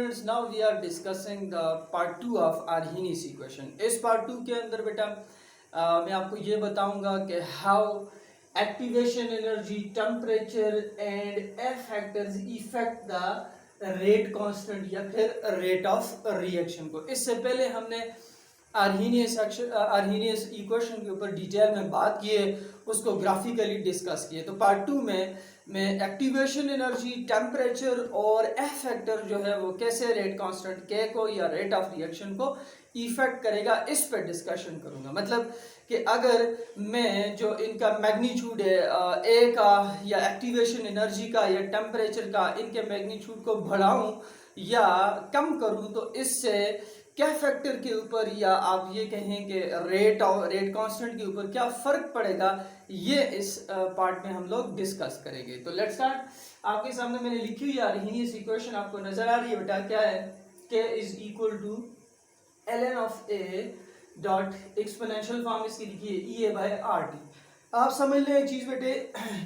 students, now we are discussing the part 2 of Arrhenius equation. इस part 2 के अंदर बेटा मैं आपको ये बताऊंगा कि how activation energy, temperature and air factors affect the rate constant या फिर rate of reaction को. इससे पहले हमने आर्हीनियस इक्वेशन के ऊपर डिटेल में बात की है, उसको ग्राफिकली डिस्कस किए. तो पार्ट 2 में मैं एक्टिवेशन एनर्जी, टेम्परेचर और एफ फैक्टर जो है वो कैसे रेट कांस्टेंट के को या रेट ऑफ रिएक्शन को इफेक्ट करेगा, इस पर डिस्कशन करूंगा. मतलब कि अगर मैं जो इनका मैग्नीट्यूड है ए का या एक्टिवेशन एनर्जी का या टेम्परेचर का, इनके मैग्नीट्यूड को बढ़ाऊं या कम करूं तो इससे क्या फैक्टर के ऊपर या आप ये कहें कि रेट कांस्टेंट के ऊपर क्या फर्क पड़ेगा, ये इस पार्ट में हम लोग डिस्कस करेंगे. तो लेट्स स्टार्ट. आपके सामने मैंने लिखी हुई आर्हीनियस इक्वेशन आपको नजर आ रही है बेटा. क्या है? k is equal to ln of a dot exponential form इसकी लिखी है EA बाय RT. आप समझ लें एक चीज बेटे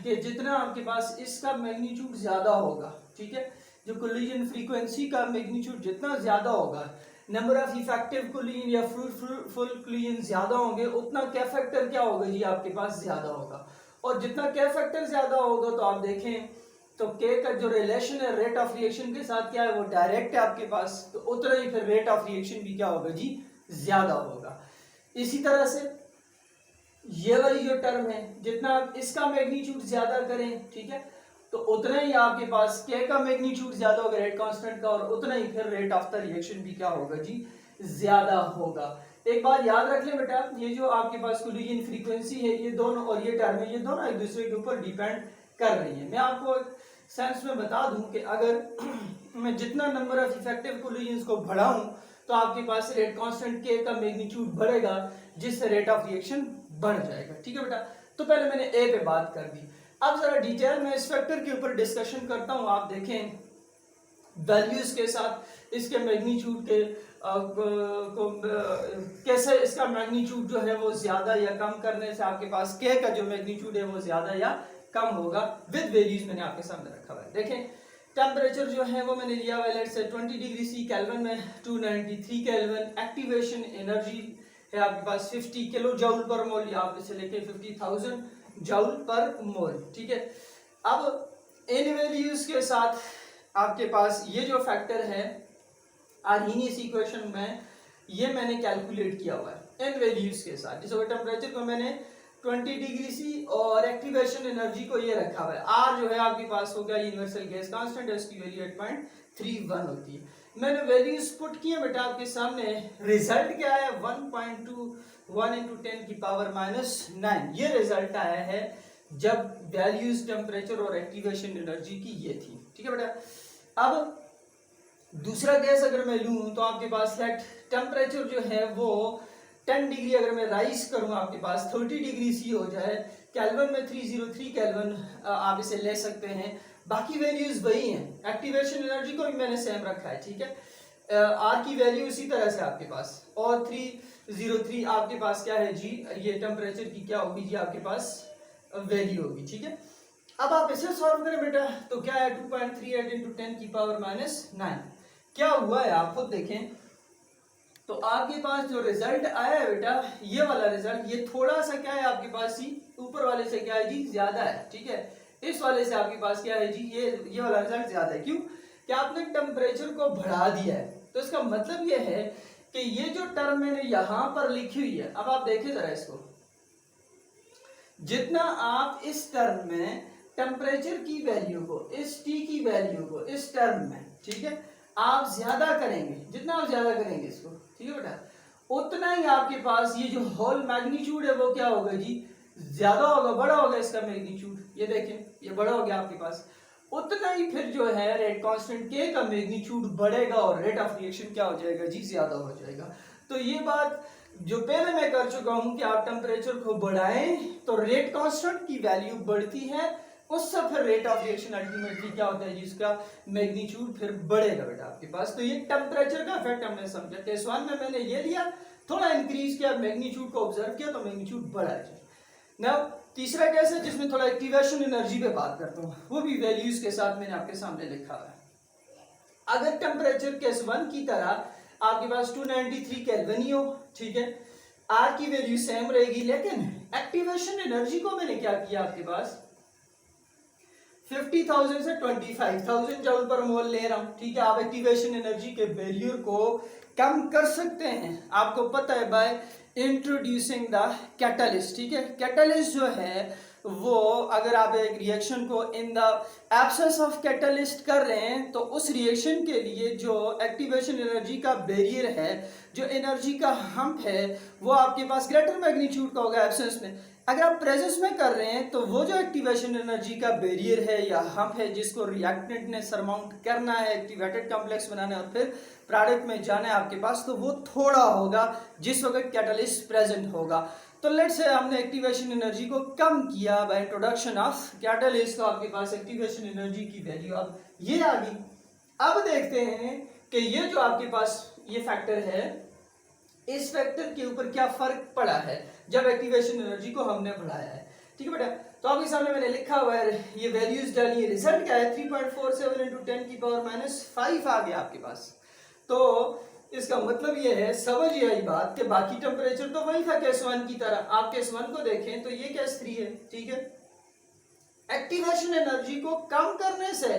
कि जितना आपके पास इसका मैग्नीट्यूड ज्यादा होगा, ठीक है, जो कोलिजन फ्रीक्वेंसी का मैग्नीट्यूड जितना ज्यादा होगा, नंबर ऑफ इफेक्टिव कोलिजन या फ्रूटफुल कोलिजन ज्यादा होंगे, उतना क्या फैक्टर क्या होगा जी आपके पास ज्यादा होगा. और जितना क्या फैक्टर ज्यादा होगा तो आप देखें तो के का जो रिलेशन है रेट ऑफ रिएक्शन के साथ क्या है, वो डायरेक्ट है आपके पास, तो उतना ही फिर रेट ऑफ रिएक्शन भी क्या होगा जी, ज्यादा होगा. इसी तरह से ये वाली जो टर्म है, जितना आप इसका मैग्नीट्यूड ज्यादा करें, ठीक है, तो उतना ही आपके पास के का मैग्नीट्यूड ज्यादा होगा रेट कांस्टेंट का, और उतना ही फिर रेट ऑफ द रिएक्शन भी क्या होगा जी, ज्यादा होगा. एक बात याद रख लें बेटा, ये जो आपके पास कोलिजन फ्रीक्वेंसी है, ये दोनों और ये टर्म है, ये दोनों एक दूसरे के ऊपर डिपेंड कर रही है. मैं आपको सेंस में बता दूं कि अगर मैं जितना नंबर ऑफ इफेक्टिव कोलिजन को बढ़ाऊं तो आपके पास रेट कांस्टेंट के का मैग्नीट्यूड बढ़ेगा, जिससे रेट ऑफ रिएक्शन बढ़ जाएगा. ठीक है बेटा. तो पहले मैंने ए पे बात कर दी. अब जरा डिटेल में इस फैक्टर के ऊपर डिस्कशन करता हूं. आप देखें वैल्यूज के साथ इसके मैग्नीट्यूड के कैसे इसका मैग्नीट्यूड जो है वो ज्यादा या कम करने से आपके पास के का जो मैग्नीट्यूड है वो ज्यादा या कम होगा. विद वैल्यूज मैंने आपके सामने रखा हुआ है. देखें टेम्परेचर जो है वो मैंने लिया हुआ है let's say 20 degree C kelvin में 293 केल्विन. एक्टिवेशन एनर्जी है आपके पास 50 किलो जूल पर मोल, या आप इसे लेके 50,000 जूल पर मोल. ठीक है. अब इन वैल्यूज के साथ आपके पास ये जो फैक्टर है आर्हीनियस इक्वेशन में, ये मैंने कैलकुलेट किया हुआ है इन वैल्यूज के साथ. जैसे टेम्परेचर को मैंने 20 डिग्री सी और एक्टिवेशन एनर्जी को ये रखा हुआ है. आर जो है आपके पास हो गया यूनिवर्सल गैस कांस्टेंट है, उसकी वैल्यू 8.31 होती है. मैंने वैल्यूज पुट किए बेटा आपके सामने. रिजल्ट क्या है? 1.21 into 10 की पावर -9. ये रिजल्ट आया है जब वैल्यूज टेम्परेचर और एक्टिवेशन एनर्जी की ये थी. ठीक है बेटा. अब दूसरा गैस अगर मैं लूं तो आपके पास लेट टेम्परेचर जो है वो 10 डिग्री अगर मैं राइज करूं, आपके पास 30 डिग्री सी हो जाए. केल्विन में 303 केल्विन आप इसे ले सकते हैं. बाकी वैल्यूज वही हैं. एक्टिवेशन एनर्जी को भी मैंने सेम रखा है. ठीक है. आर की वैल्यू इसी तरह से आपके पास, और 303 आपके पास क्या है जी, ये टेम्परेचर की क्या होगी जी आपके पास वैल्यू होगी. ठीक है. अब आप इसे सॉल्व करें बेटा तो क्या है 2.38 into 10 की पावर -9. क्या हुआ है आप खुद देखें. तो आपके पास जो रिजल्ट आया है बेटा, ये वाला रिजल्ट, ये थोड़ा सा क्या है आपके पास जी, ऊपर वाले से क्या है जी ज्यादा है. ठीक है. इस वाले से आपके पास क्या है जी, ये वाला रिजल्ट ज्यादा है. क्यों? कि आपने टेम्परेचर को बढ़ा दिया है. तो इसका मतलब ये है कि ये जो टर्म मैंने यहां पर लिखी हुई है, अब आप देखें जरा इसको, जितना आप इस टर्म में टेम्परेचर की वैल्यू को, इस टी की वैल्यू को इस टर्म में, ठीक है, आप ज्यादा करेंगे, जितना आप ज्यादा करेंगे इसको, ठीक है बेटा, उतना ही आपके पास ये जो होल मैग्नीट्यूड है वो क्या होगा जी, ज्यादा होगा, बड़ा होगा इसका मैग्नीट्यूड. ये देखें ये बड़ा हो गया आपके पास. उतना ही फिर जो है रेट कांस्टेंट के का मैग्नीट्यूड बढ़ेगा और रेट ऑफ रिएक्शन क्या हो जाएगा जी, ज्यादा हो जाएगा. तो ये बात जो पहले मैं कर चुका हूं कि आप टेम्परेचर को बढ़ाएं तो रेट कांस्टेंट की वैल्यू बढ़ती है, उससे फिर रेट ऑफ रिएक्शन अल्टीमेटली क्या होता है जिसका मैग्नीट्यूड फिर बढ़ेगा बेटा आपके पास. तो ये टेम्परेचर का इफेक्ट हमने समझा. केस 1 में मैंने ये लिया, थोड़ा इंक्रीज किया, मैग्नीट्यूड को ऑब्जर्व किया तो मैग्नीट्यूड बढ़ा है. नाउ तीसरा केस है जिसमें थोड़ा एक्टिवेशन एनर्जी पे बात करता हूँ, वो भी वैल्यूज के साथ मैंने आपके सामने लिखा है. अगर टेम्परेचर केस 1 की तरह आपके पास 293 केल्विन ही हो, ठीक है, आर की वैल्यू सेम रहेगी, लेकिन एक्टिवेशन एनर्जी को मैंने क्या किया आपके पास 50,000 से 25,000 जूल पर मोल ले रहा हूं, ठीक है। आप एक्टिवेशन एनर्जी के बैरियर को कम कर सकते हैं, आपको पता है, बाय इंट्रोड्यूसिंग द कैटलिस्ट, ठीक है। कैटलिस्ट जो है वो अगर आप एक रिएक्शन को in the absence of catalyst कर रहे हैं तो उस रिएक्शन के लिए जो एक्टिवेशन एनर्जी का बैरियर है, जो एनर्जी का हम्प है, वो आपके पास ग्रेटर मैग्नीट्यूड का होगा एब्सेंस में। अगर आप प्रेजेंस में कर रहे हैं तो वो जो एक्टिवेशन एनर्जी का बैरियर है या हम्प है जिसको रिएक्टेंट ने सरमाउंट करना है, एक्टिवेटेड कॉम्प्लेक्स बनाना है और फिर प्रोडक्ट में जाना है आपके पास, तो वो थोड़ा होगा जिस वक्त कैटलिस्ट प्रेजेंट होगा। तो लेट्स से हमने एक्टिवेशन एनर्जी को कम किया बाय इंट्रोडक्शन ऑफ कैटलिस्ट, तो आपके पास एक्टिवेशन एनर्जी की वैल्यू अब ये आ गई। अब देखते हैं कि ये जो आपके पास ये फैक्टर है, इस फैक्टर के ऊपर क्या फर्क पड़ा है जब एक्टिवेशन एनर्जी को हमने बढ़ाया है, ठीक है बेटा। तो आपके सामने मैंने लिखा हुआ है, ये वैल्यूज डाली है, रिजल्ट क्या है 3.47 इंटू 10 की पावर -5 आ गया आपके पास। तो इसका मतलब ये है, समझ ये आई बात कि बाकी टेम्परेचर तो वही था केस 1 की तरह। आप केस 1 को देखें तो ये केस 3 है, ठीक है। एक्टिवेशन एनर्जी को कम करने से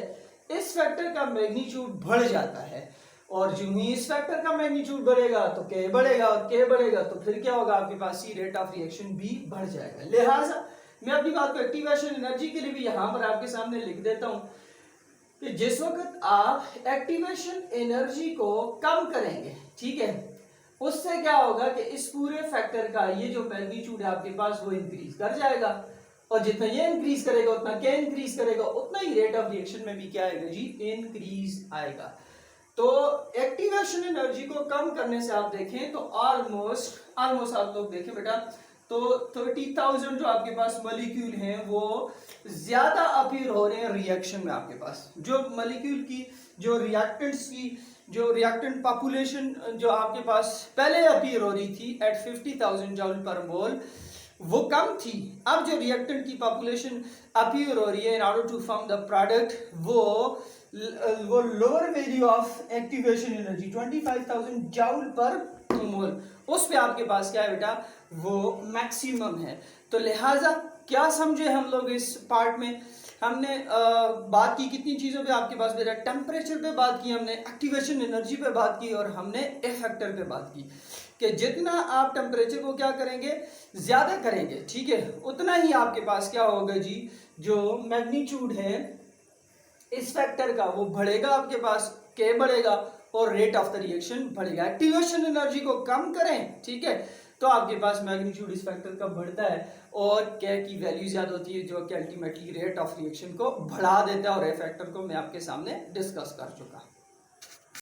इस फैक्टर का मैग्नीट्यूड बढ़ जाता है, और जो ही इस फैक्टर का मैग्नीट्यूड बढ़ेगा तो के बढ़ेगा, और के बढ़ेगा तो फिर क्या होगा आपके पास, सी रेट ऑफ रिएक्शन भी बढ़ जाएगा। लिहाजा मैं अपनी बात को एक्टिवेशन एनर्जी के लिए भी यहां पर आपके सामने लिख देता हूं कि जिस वक्त आप एक्टिवेशन एनर्जी को कम करेंगे, ठीक है, उससे क्या होगा कि इस पूरे फैक्टर का ये जो मैग्नीट्यूड है आपके पास वो इंक्रीज कर जाएगा, और जितना ये इंक्रीज करेगा उतना क्या इंक्रीज करेगा, उतना ही रेट ऑफ रिएक्शन में भी क्या आएगा जी, इंक्रीज आएगा। तो एक्टिवेशन एनर्जी को कम करने से आप देखें तो ऑलमोस्ट आप लोग देखें बेटा, तो 30,000 जो आपके पास मॉलिक्यूल हैं वो ज्यादा अपीयर हो रहे हैं रिएक्शन में। आपके पास जो मॉलिक्यूल की, जो रिएक्टेंट्स की, जो रिएक्टेंट पॉपुलेशन जो आपके पास पहले अपीयर हो रही थी एट 50,000 जूल पर मोल, वो कम थी। अब जो रिएक्टेंट की पॉपुलेशन अपीयर हो रही है in order to form the product, वो lower value of activation energy 25,000 joule per mole, उस पे आपके पास क्या है बेटा, वो मैक्सिमम है। तो लिहाजा क्या समझे हम लोग इस पार्ट में, हमने बात की कितनी चीजों पे आपके पास बेटा, टेम्परेचर पे बात की हमने, एक्टिवेशन एनर्जी पे बात की, और हमने इफेक्टर पे बात की कि जितना आप टेम्परेचर को क्या करेंगे, ज्यादा करेंगे, ठीक है, उतना ही आपके पास क्या होगा जी, जो मैग्नीट्यूड है इस फैक्टर का वो बढ़ेगा आपके पास, के बढ़ेगा, और रेट ऑफ द रिएक्शन बढ़ेगा। एक्टिवेशन एनर्जी को कम करें, ठीक है, तो आपके पास मैग्नीट्यूड इस फैक्टर का बढ़ता है और के की वैल्यू ज्यादा होती है, जो कि अल्टीमेटली रेट ऑफ रिएक्शन को बढ़ा देता है, और ए फैक्टर को मैं आपके सामने डिस्कस कर चुका।